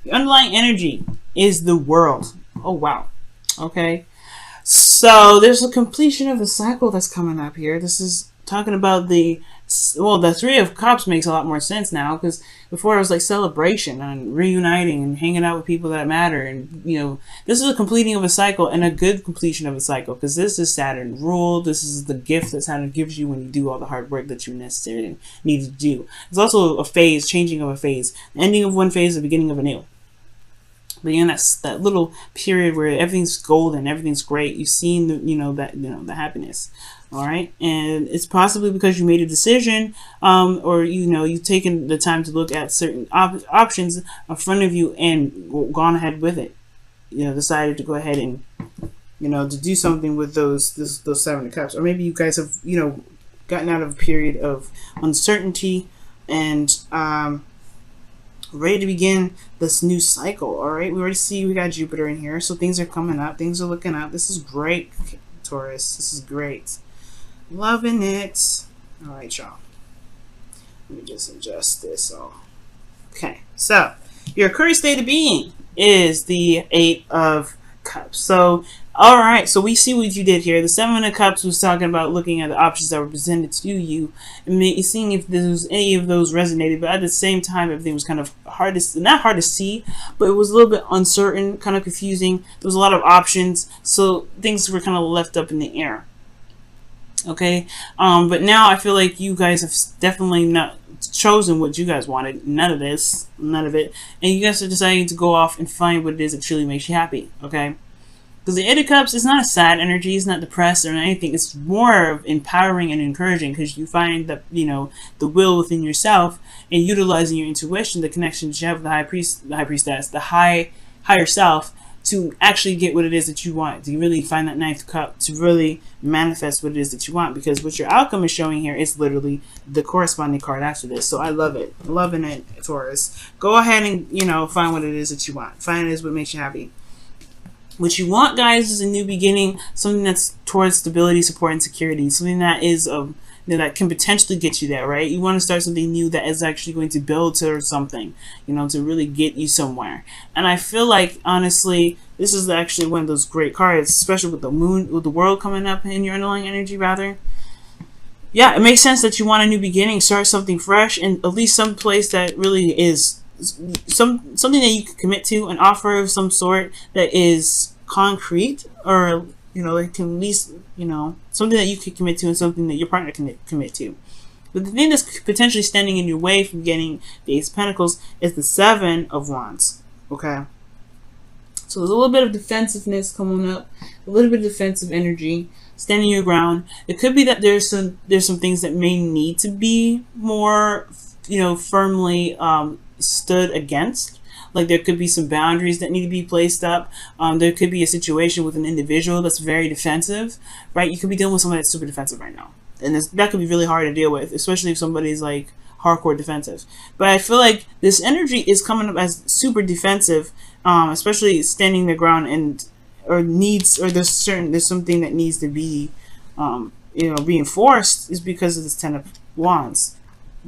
Your underlying energy is the world. Oh, wow. Okay. So there's a completion of the cycle that's coming up here. This is talking about the Three of Cups makes a lot more sense now, because before it was like celebration and reuniting and hanging out with people that matter, and this is a completing of a cycle, and a good completion of a cycle, because this is Saturn ruled. This is the gift that Saturn gives you when you do all the hard work that you necessarily need to do. It's also a phase, changing of a phase, ending of one phase, the beginning of a new. But that little period where everything's golden, everything's great. You've seen the happiness, all right. And it's possibly because you made a decision, or you've taken the time to look at certain options in front of you and gone ahead with it. Decided to go ahead and to do something with those Seven of Cups, or maybe you guys have gotten out of a period of uncertainty and ready to begin this new cycle. All right, we already see we got Jupiter in here, so things are coming up, things are looking up. This is great, Taurus. This is great, loving it. All right, y'all, let me just adjust this all. Okay, so your current state of being is the Eight of Cups. So all right, so we see what you did here. The Seven of Cups was talking about looking at the options that were presented to you and seeing if there was any of those resonated. But at the same time, everything was kind of not hard to see, but it was a little bit uncertain, kind of confusing. There was a lot of options, so things were kind of left up in the air. Okay, but now I feel like you guys have definitely not chosen what you guys wanted. None of it, and you guys are deciding to go off and find what it is that truly makes you happy. Okay. Because the Eight of Cups is not a sad energy, it's not depressed or anything. It's more of empowering and encouraging, because you find that, the will within yourself, and utilizing your intuition, the connections you have with the high priestess, the higher self, to actually get what it is that you want, to really find that Ninth Cup, to really manifest what it is that you want. Because what your outcome is showing here is literally the corresponding card after this. So I love it. Loving it, Taurus. Go ahead and, find what it is that you want. Find it is what makes you happy. What you want, guys, is a new beginning, something that's towards stability, support, and security, something that is that can potentially get you there, right? You want to start something new that is actually going to build to something, to really get you somewhere. And I feel like, honestly, this is actually one of those great cards, especially with the moon, with the world coming up in your underlying energy, rather. Yeah, it makes sense that you want a new beginning, start something fresh, and at least some place that really is something that you can commit to, an offer of some sort that is concrete, or it can at least something that you can commit to, and something that your partner can commit to. But the thing that's potentially standing in your way from getting the Ace of Pentacles is the Seven of Wands. Okay, so there's a little bit of defensiveness coming up, a little bit of defensive energy, standing your ground. It could be that there's some things that may need to be more firmly stood against. Like there could be some boundaries that need to be placed up. There could be a situation with an individual that's very defensive, right? You could be dealing with somebody that's super defensive right now, and that could be really hard to deal with, especially if somebody's like hardcore defensive. But I feel like this energy is coming up as super defensive, especially standing their ground, there's something that needs to be reinforced, is because of this Ten of Wands.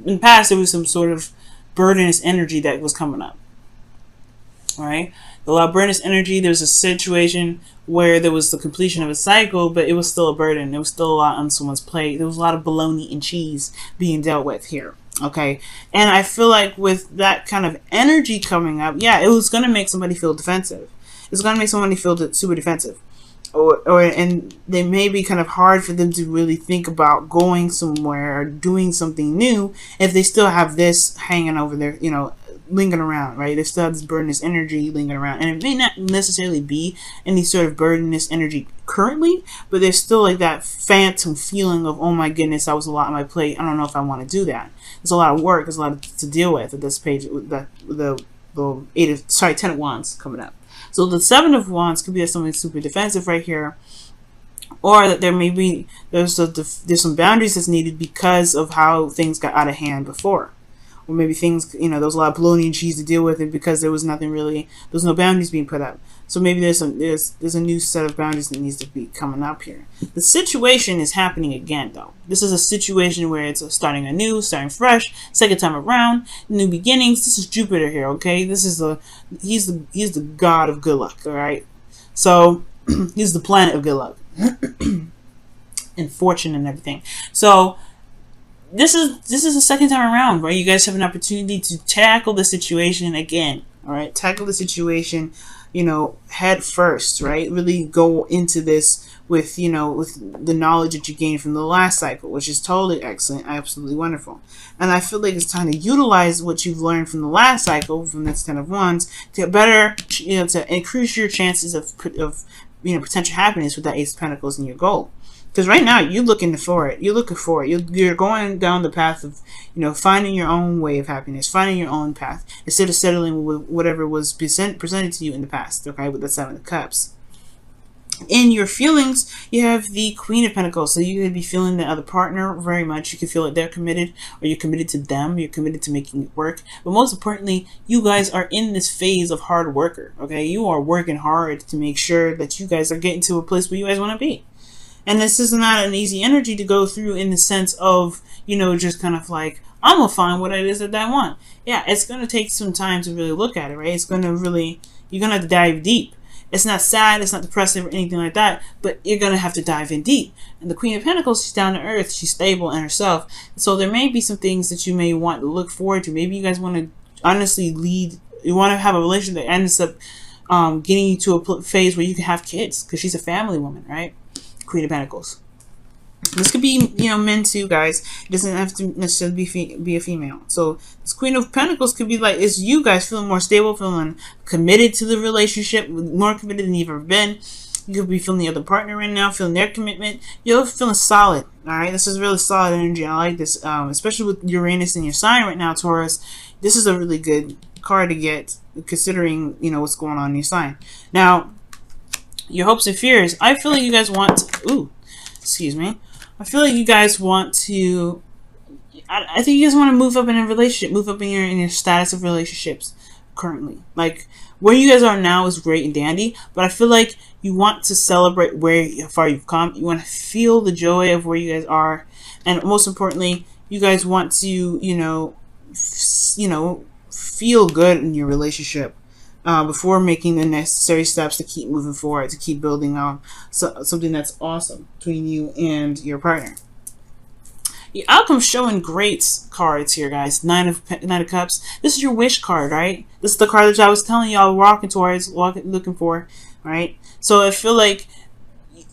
In the past, there was some sort of burdenous energy that was coming up. All right, a lot of burdenous energy. There's a situation where there was the completion of a cycle, but it was still a burden. There was still a lot on someone's plate. There was a lot of bologna and cheese being dealt with here. Okay, and I feel like with that kind of energy coming up, yeah, it was going to make somebody feel defensive. It's going to make somebody feel super defensive. And they may be kind of hard for them to really think about going somewhere or doing something new if they still have this hanging over there, lingering around, right? They still have this burdenous energy lingering around, and it may not necessarily be any sort of burdenous energy currently, but there's still like that phantom feeling of, oh my goodness, that was a lot on my plate. I don't know if I want to do that. There's a lot of work. There's a lot to deal with at this page. With the Ten of Wands coming up. So the Seven of Wands could be something super defensive right here, or that there's some boundaries that's needed because of how things got out of hand before, or maybe things, you know, there was a lot of bologna and cheese to deal with, and because there was nothing really, there was no boundaries being put up. So maybe there's a new set of boundaries that needs to be coming up here. The situation is happening again, though. This is a situation where it's starting anew, starting fresh, second time around, new beginnings. This is Jupiter here, okay? This is he's the god of good luck, all right? So he's the planet of good luck and fortune and everything. So this is the second time around, right? You guys have an opportunity to tackle the situation again, all right? Tackle the situation, you know, head first, right? Really go into this with, you know, with the knowledge that you gained from the last cycle, which is totally excellent, absolutely wonderful. And I feel like it's time to utilize what you've learned from the last cycle, from this Ten of Wands, to better, you know, to increase your chances of you know, potential happiness with that Ace of Pentacles in your goal. Because right now, you're looking for it. You're looking for it. You're going down the path of, you know, finding your own way of happiness, finding your own path, instead of settling with whatever was presented to you in the past, okay, with the Seven of Cups. In your feelings, you have the Queen of Pentacles. So you could be feeling the other partner very much. You could feel like they're committed, or you're committed to them. You're committed to making it work. But most importantly, you guys are in this phase of hard worker, okay? You are working hard to make sure that you guys are getting to a place where you guys want to be. And this is not an easy energy to go through, in the sense of, you know, just kind of like, I'm going to find what it is that I want. Yeah, it's going to take some time to really look at it, right? It's going to really, you're going to have to dive deep. It's not sad, it's not depressive or anything like that, but you're going to have to dive in deep. And the Queen of Pentacles, she's down to earth, she's stable in herself. So there may be some things that you may want to look forward to. Maybe you guys want to honestly lead, you want to have a relationship that ends up getting you to a phase where you can have kids, because she's a family woman, right? Queen of Pentacles. This could be, you know, men too, guys. It doesn't have to necessarily be a female. So this Queen of Pentacles could be like, it's you guys feeling more stable, feeling committed to the relationship, more committed than you've ever been. You could be feeling the other partner right now, feeling their commitment. You're feeling solid, all right? This is really solid energy. I like this, especially with Uranus in your sign right now, Taurus. This is a really good card to get, considering, you know, what's going on in your sign. Now, your hopes and fears. I feel like you guys want to, excuse me. I feel like you guys want to, I think you guys want to move up in a relationship, move up in your status of relationships currently. Like, where you guys are now is great and dandy, but I feel like you want to celebrate how far you've come. You want to feel the joy of where you guys are. And most importantly, you guys want to, you know, feel good in your relationship. Before making the necessary steps to keep moving forward, to keep building on something that's awesome between you and your partner. The outcome's showing great cards here, guys. Nine of Cups. This is your wish card, right? This is the card that I was telling y'all walking towards, looking for, right? So I feel like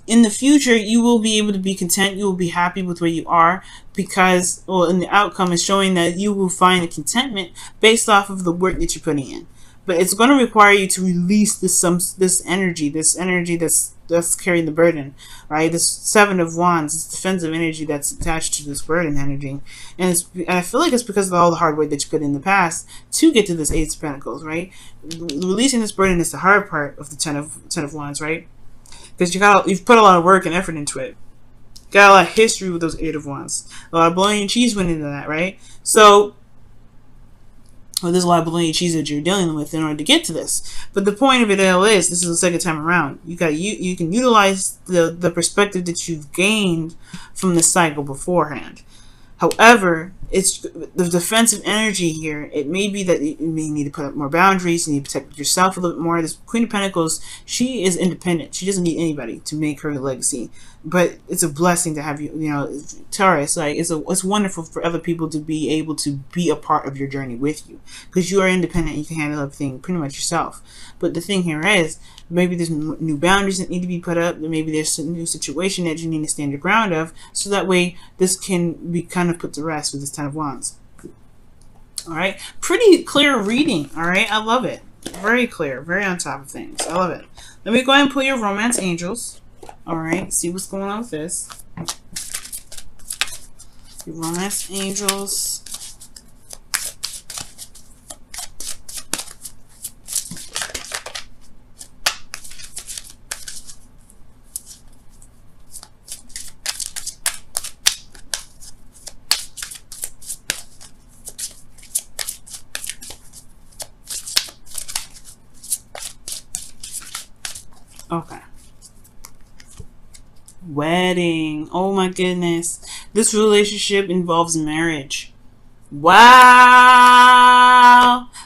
in the future, you will be able to be content. You will be happy with where you are, because, well, and the outcome is showing that you will find a contentment based off of the work that you're putting in. But it's going to require you to release this energy that's carrying the burden, right? This Seven of Wands, this defensive energy that's attached to this burden energy, and I feel like it's because of all the hard work that you put in the past to get to this Ace of Pentacles, right? Releasing this burden is the hard part of the Ten of Wands, right? Because you've put a lot of work and effort into it. Got a lot of history with those Eight of Wands. A lot of bologna and cheese went into that, right? So, well, there's a lot of bologna and cheese that you're dealing with in order to get to this. But the point of it all is, this is the second time around. You can utilize the perspective that you've gained from the cycle beforehand. However, it's the defensive energy here. It may be that you may need to put up more boundaries. You need to protect yourself a little bit more. This Queen of Pentacles, she is independent. She doesn't need anybody to make her legacy. But it's a blessing to have you know, Taurus. Like, it's wonderful for other people to be able to be a part of your journey with you, because you are independent. You can handle everything pretty much yourself. But the thing here is, maybe there's new boundaries that need to be put up. Maybe there's a new situation that you need to stand your ground of, so that way this can be kind of put to rest with this Ten of Wands. All right, pretty clear reading. All right, I love it. Very clear, very on top of things. I love it. Let me go ahead and pull your romance angels. All right, see what's going on with this. Your romance angels. Okay. Wedding. Oh my goodness. This relationship involves marriage. Wow.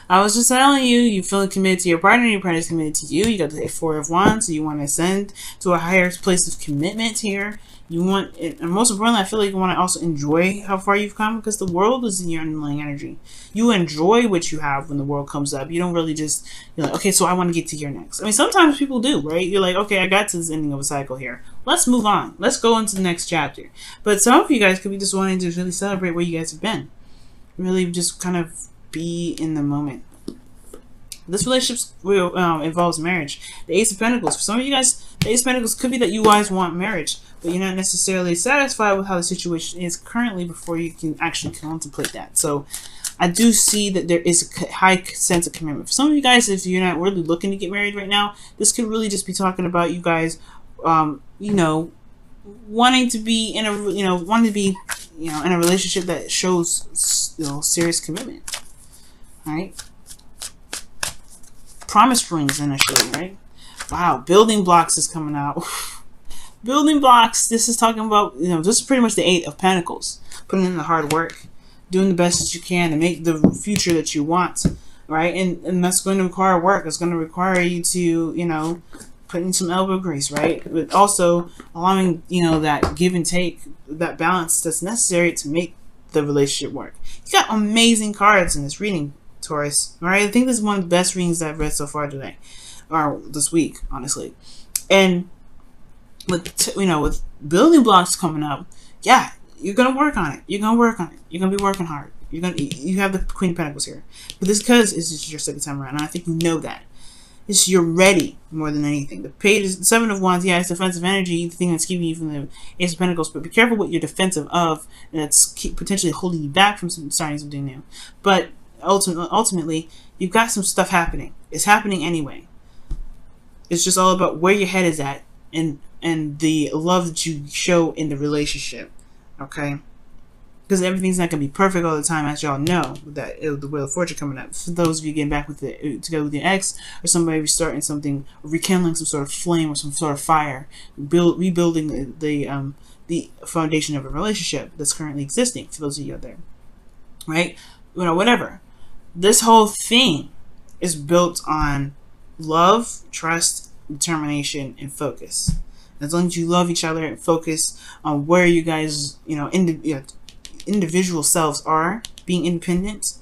I was just telling you, you feeling committed to your partner is committed to you. You got the Four of Wands, so you want to ascend to a higher place of commitment here. You want it, and most importantly, I feel like you want to also enjoy how far you've come, because the world is in your underlying energy. You enjoy what you have when the world comes up. You don't really just, you're like, okay, so I want to get to here next. I mean, sometimes people do, right? You're like, okay, I got to this ending of a cycle here. Let's move on. Let's go into the next chapter. But some of you guys could be just wanting to really celebrate where you guys have been. Really just kind of be in the moment. This relationship involves marriage. The Ace of Pentacles. For some of you guys, the Ace of Pentacles could be that you guys want marriage, but you're not necessarily satisfied with how the situation is currently before you can actually contemplate that. So I do see that there is a high sense of commitment. For some of you guys, if you're not really looking to get married right now, this could really just be talking about you guys, you know, wanting to be in a, wanting to be, in a relationship that shows, serious commitment. All right. Promise rings initially, right? Wow, building blocks is coming out. Building blocks. This is talking about, this is pretty much the Eight of Pentacles. Putting in the hard work, doing the best that you can to make the future that you want, right? And that's going to require work. It's going to require you to, put in some elbow grease, right? But also allowing, that give and take, that balance that's necessary to make the relationship work. You got amazing cards in this reading, Taurus. All right, I think this is one of the best readings that I've read so far today, or this week, honestly. And with with building blocks coming up, yeah, you're gonna work on it. You're gonna work on it. You're gonna be working hard. You have the Queen of Pentacles here, but this because it's just your second time around, and I think you know that. It's you're ready more than anything. The Page is the Seven of Wands. Yeah, it's defensive energy, the thing that's keeping you from the Ace of Pentacles. But be careful what you're defensive of, and that's potentially holding you back from starting something new. But ultimately, you've got some stuff happening. It's happening anyway. It's just all about where your head is at and the love that you show in the relationship. Okay? Because everything's not going to be perfect all the time, as y'all know, with that the Wheel of Fortune coming up. For those of you getting back together with your ex, or somebody restarting something, or rekindling some sort of flame or some sort of fire, rebuilding the foundation of a relationship that's currently existing. For those of you out there, right? Whatever. This whole thing is built on love, trust, determination, and focus. As long as you love each other and focus on where you guys, individual selves are, being independent,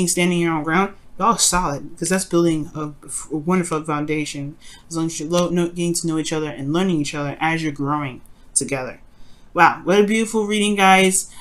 standing your own ground, y'all are solid, because that's building a wonderful foundation. As long as you're getting to know each other and learning each other as you're growing together. Wow, what a beautiful reading, guys.